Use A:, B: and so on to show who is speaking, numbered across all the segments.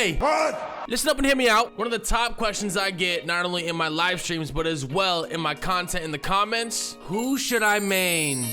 A: Hey, listen up and hear me out. One of the top questions I get, not only in my live streams, but as well in my content in the comments, who should I main?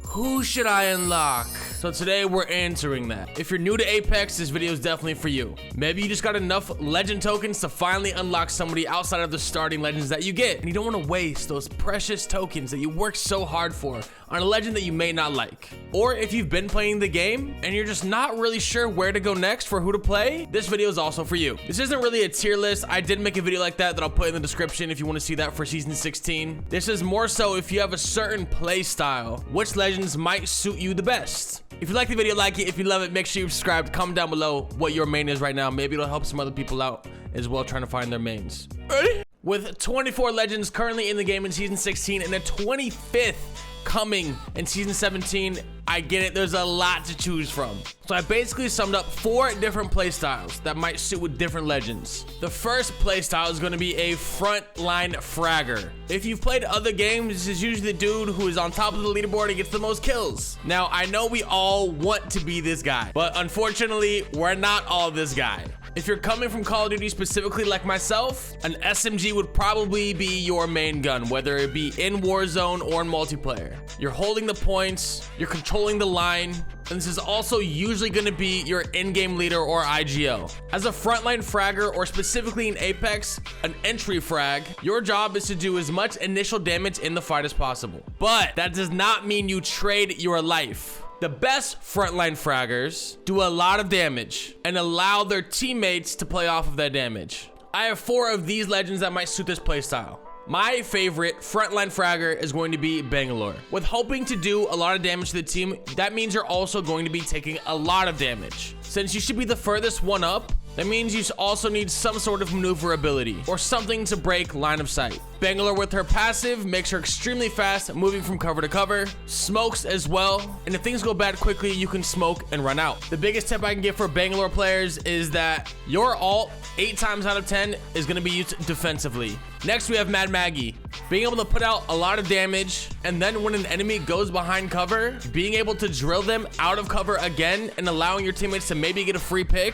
A: Who should I unlock? So today we're answering that. If you're new to Apex, this video is definitely for you. Maybe you just got enough legend tokens to finally unlock somebody outside of the starting legends that you get, and you don't want to waste those precious tokens that you worked so hard for on a legend that you may not like. Or if you've been playing the game and you're just not really sure where to go next for who to play, this video is also for you. This isn't really a tier list. I did make a video like that I'll put in the description if you want to see that for season 16. This is more so if you have a certain play style, which legends might suit you the best. If you like the video, like it. If you love it, make sure you subscribe. Comment down below what your main is right now. Maybe it'll help some other people out as well trying to find their mains. Ready? With 24 legends currently in the game in season 16 and a 25th coming in season 17, I get it, there's a lot to choose from. So I basically summed up 4 different playstyles that might suit with different legends. The first playstyle is going to be a frontline fragger. If you've played other games, this is usually the dude who is on top of the leaderboard and gets the most kills. Now, I know we all want to be this guy, but unfortunately, we're not all this guy. If you're coming from Call of Duty specifically like myself, an SMG would probably be your main gun, whether it be in Warzone or in multiplayer. You're holding the points, you're controlling the line, and this is also usually going to be your in-game leader or IGL. As a frontline fragger, or specifically in Apex, an entry frag, your job is to do as much initial damage in the fight as possible. But that does not mean you trade your life. The best frontline fraggers do a lot of damage and allow their teammates to play off of that damage. I have 4 of these legends that might suit this playstyle. My favorite frontline fragger is going to be Bangalore. With hoping to do a lot of damage to the team, that means you're also going to be taking a lot of damage. Since you should be the furthest one up, that means you also need some sort of maneuverability or something to break line of sight. Bangalore with her passive makes her extremely fast, moving from cover to cover, smokes as well, and if things go bad quickly, you can smoke and run out. The biggest tip I can give for Bangalore players is that your ult 8 times out of 10 is going to be used defensively. Next, we have Mad Maggie. Being able to put out a lot of damage, and then when an enemy goes behind cover, being able to drill them out of cover again and allowing your teammates to maybe get a free pick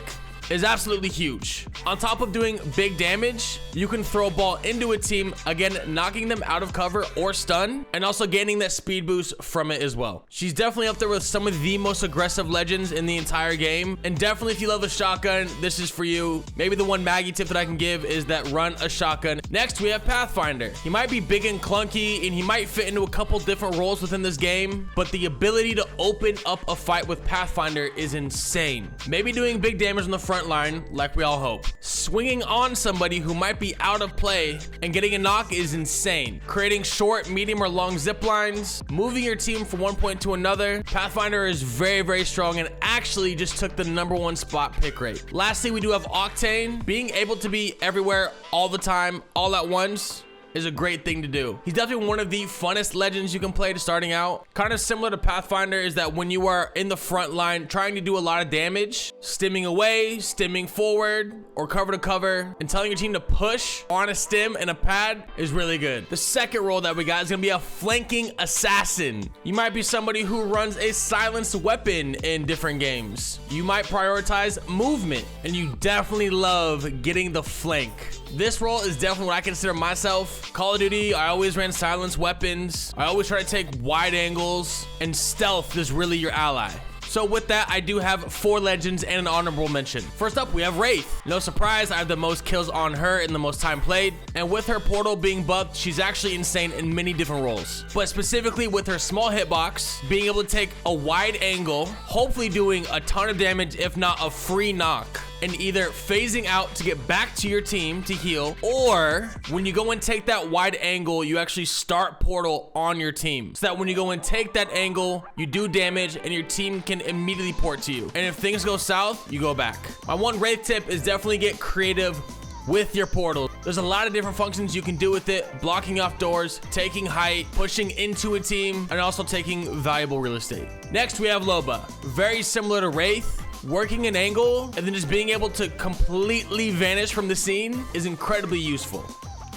A: is absolutely huge. On top of doing big damage, you can throw a ball into a team, again, knocking them out of cover or stun, and also gaining that speed boost from it as well. She's definitely up there with some of the most aggressive legends in the entire game, and definitely if you love a shotgun, this is for you. Maybe the one Maggie tip that I can give is that run a shotgun. Next, we have Pathfinder. He might be big and clunky, and he might fit into a couple different roles within this game, but the ability to open up a fight with Pathfinder is insane. Maybe doing big damage on the front line like we all hope. Swinging on somebody who might be out of play and getting a knock is insane. Creating short, medium, or long zip lines, moving your team from one point to another. Pathfinder is very, very strong and actually just took the #1 spot pick rate. Lastly, we do have Octane. Being able to be everywhere all the time, all at once, is a great thing to do. He's definitely one of the funnest legends you can play to starting out. Kind of similar to Pathfinder is that when you are in the front line trying to do a lot of damage, stimming away, stimming forward, or cover to cover, and telling your team to push on a stim and a pad is really good. The second role that we got is gonna be a flanking assassin. You might be somebody who runs a silenced weapon in different games. You might prioritize movement, and you definitely love getting the flank. This role is definitely what I consider myself. Call of Duty, I always ran silenced weapons. I always try to take wide angles, and stealth is really your ally. So with that, I do have 4 legends and an honorable mention. First up, we have Wraith. No surprise, I have the most kills on her in the most time played. And with her portal being buffed, she's actually insane in many different roles. But specifically with her small hitbox, being able to take a wide angle, hopefully doing a ton of damage, if not a free knock, and either phasing out to get back to your team to heal, or when you go and take that wide angle, you actually start portal on your team. So that when you go and take that angle, you do damage and your team can immediately port to you. And if things go south, you go back. My one Wraith tip is definitely get creative with your portal. There's a lot of different functions you can do with it. Blocking off doors, taking height, pushing into a team, and also taking valuable real estate. Next, we have Loba. Very similar to Wraith. Working an angle and then just being able to completely vanish from the scene is incredibly useful.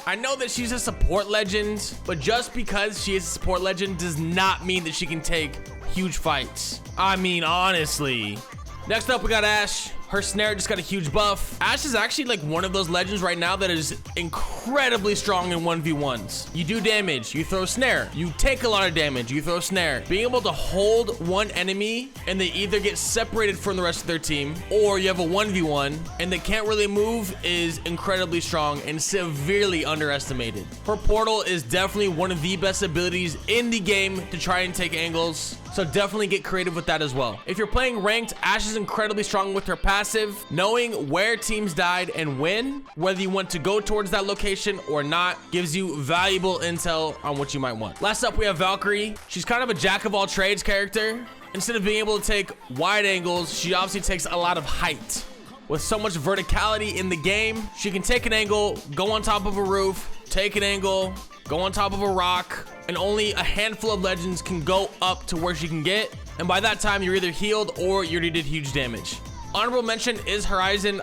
A: I know that she's a support legend, but just because she is a support legend does not mean that she can take huge fights. I mean, honestly. Next up, we got Ash. Her snare just got a huge buff. Ashe is actually like one of those legends right now that is incredibly strong in 1v1s. You do damage, you throw snare. You take a lot of damage, you throw snare. Being able to hold one enemy and they either get separated from the rest of their team, or you have a 1v1 and they can't really move is incredibly strong and severely underestimated. Her portal is definitely one of the best abilities in the game to try and take angles. So definitely get creative with that as well. If you're playing ranked, Ashe is incredibly strong with her passive. Knowing where teams died and when, whether you want to go towards that location or not, gives you valuable intel on what you might want. Last up, we have Valkyrie. She's kind of a jack of all trades character. Instead of being able to take wide angles, she obviously takes a lot of height. With so much verticality in the game, she can take an angle, go on top of a roof, take an angle, go on top of a rock, and only a handful of legends can go up to where she can get. And by that time, you're either healed or you already did huge damage. Honorable mention is Horizon.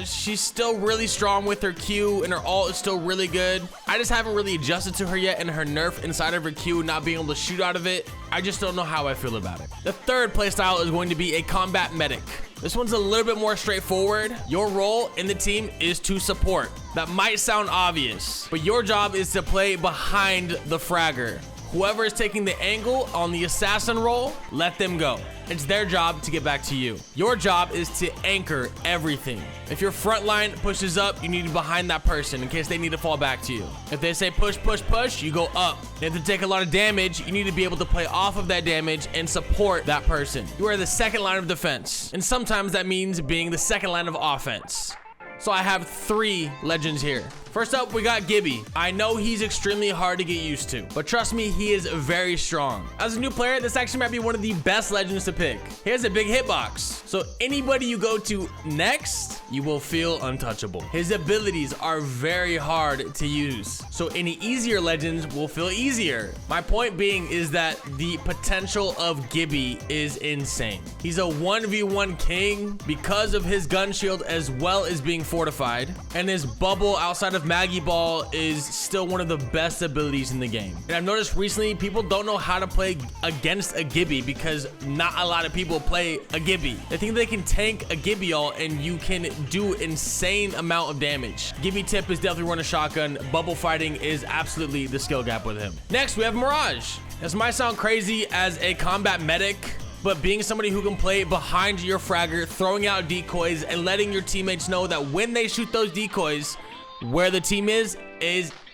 A: She's still really strong with her Q, and her ult is still really good. I just haven't really adjusted to her yet, and her nerf inside of her Q not being able to shoot out of it, I just don't know how I feel about it. The third playstyle is going to be a combat medic. This one's a little bit more straightforward. Your role in the team is to support. That might sound obvious, but your job is to play behind the fragger. Whoever is taking the angle on the assassin role, let them go. It's their job to get back to you. Your job is to anchor everything. If your front line pushes up, you need to be behind that person in case they need to fall back to you. If they say push, push, push, you go up. And if they take a lot of damage, you need to be able to play off of that damage and support that person. You are the second line of defense. And sometimes that means being the second line of offense. So I have 3 legends here. First up, we got Gibby. I know he's extremely hard to get used to, but trust me, he is very strong. As a new player, this actually might be one of the best legends to pick. He has a big hitbox, so anybody you go to next, you will feel untouchable. His abilities are very hard to use, so any easier legends will feel easier. My point being is that the potential of Gibby is insane. He's a 1v1 king because of his gun shield as well as being fortified, and his bubble outside of Maggie Ball is still one of the best abilities in the game. And I've noticed recently people don't know how to play against a Gibby because not a lot of people play a Gibby. They think they can tank a Gibby ult and you can do insane amount of damage. Gibby tip is definitely run a shotgun. Bubble fighting is absolutely the skill gap with him. Next, we have Mirage. This might sound crazy as a combat medic, but being somebody who can play behind your fragger, throwing out decoys and letting your teammates know that when they shoot those decoys, where the team is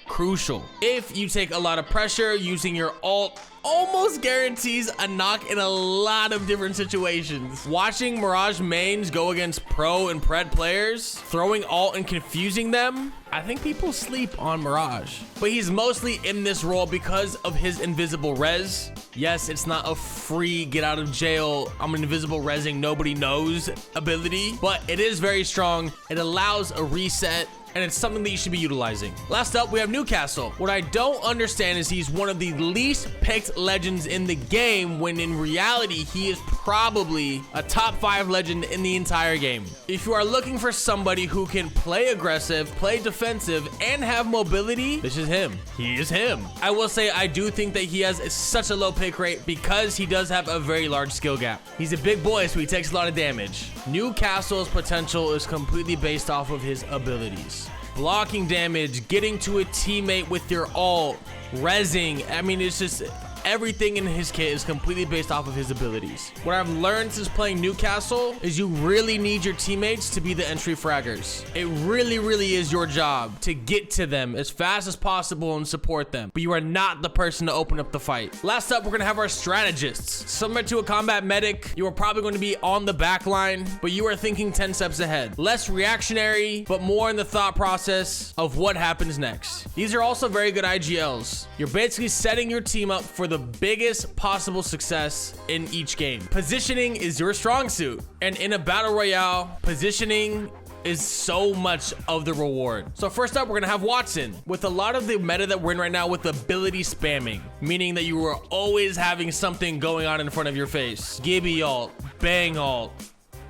A: crucial. If you take a lot of pressure, using your ult almost guarantees a knock in a lot of different situations. Watching Mirage mains go against pro and pred players, throwing ult and confusing them, I think people sleep on Mirage. But he's mostly in this role because of his invisible res. Yes, it's not a free get out of jail, I'm an invisible resing nobody knows ability, but it is very strong. It allows a reset, and it's something that you should be utilizing. Last up, we have Newcastle. What I don't understand is he's one of the least picked legends in the game, when in reality, he is probably a top 5 legend in the entire game. If you are looking for somebody who can play aggressive, play defensive, and have mobility, this is him. He is him. I will say, I do think that he has such a low pick rate because he does have a very large skill gap. He's a big boy, so he takes a lot of damage. Newcastle's potential is completely based off of his abilities. Blocking damage, getting to a teammate with your ult, rezzing. I mean, it's just everything in his kit is completely based off of his abilities. What I've learned since playing Newcastle is you really need your teammates to be the entry fraggers. It really, really is your job to get to them as fast as possible and support them, but you are not the person to open up the fight. Last up, we're gonna have our strategists. Similar to a combat medic, you are probably going to be on the back line, but you are thinking 10 steps ahead. Less reactionary, but more in the thought process of what happens next. These are also very good IGLs. You're basically setting your team up for the biggest possible success in each game. Positioning is your strong suit, and in a battle royale, positioning is so much of the reward. So first up, we're gonna have Wattson. With a lot of the meta that we're in right now with ability spamming, meaning that you are always having something going on in front of your face. Gibby ult, bang ult,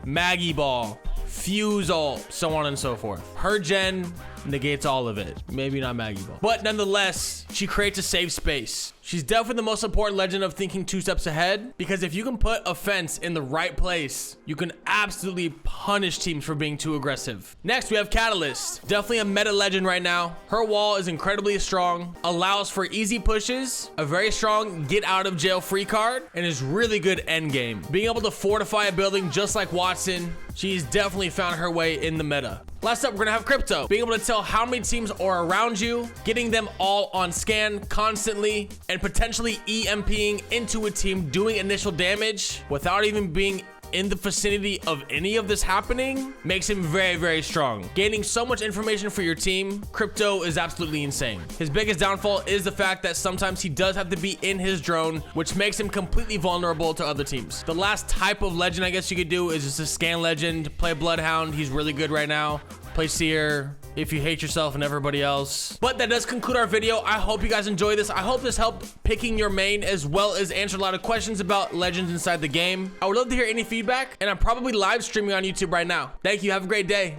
A: Maggie Ball, fuse ult, so on and so forth. Her gen negates all of it. Maybe not Maggie Ball, but nonetheless, she creates a safe space. She's definitely the most important legend of thinking 2 steps ahead, because if you can put a fence in the right place, you can absolutely punish teams for being too aggressive. Next, we have Catalyst. Definitely a meta legend right now. Her wall is incredibly strong, allows for easy pushes, a very strong get out of jail free card, and is really good end game. Being able to fortify a building just like Wattson, she's definitely found her way in the meta. Last up, we're gonna have Crypto. Being able to tell how many teams are around you, getting them all on scan constantly, and potentially EMPing into a team, doing initial damage without even being in the vicinity of any of this happening, makes him very, very strong. Gaining so much information for your team, Crypto is absolutely insane. His biggest downfall is the fact that sometimes he does have to be in his drone, which makes him completely vulnerable to other teams. The last type of legend I guess you could do is just a scan legend. Play Bloodhound, he's really good right now. Play Seer if you hate yourself and everybody else. But that does conclude our video. I hope you guys enjoyed this. I hope this helped picking your main, as well as answer a lot of questions about legends inside the game. I would love to hear any feedback, and I'm probably live streaming on YouTube right now. Thank you. Have a great day.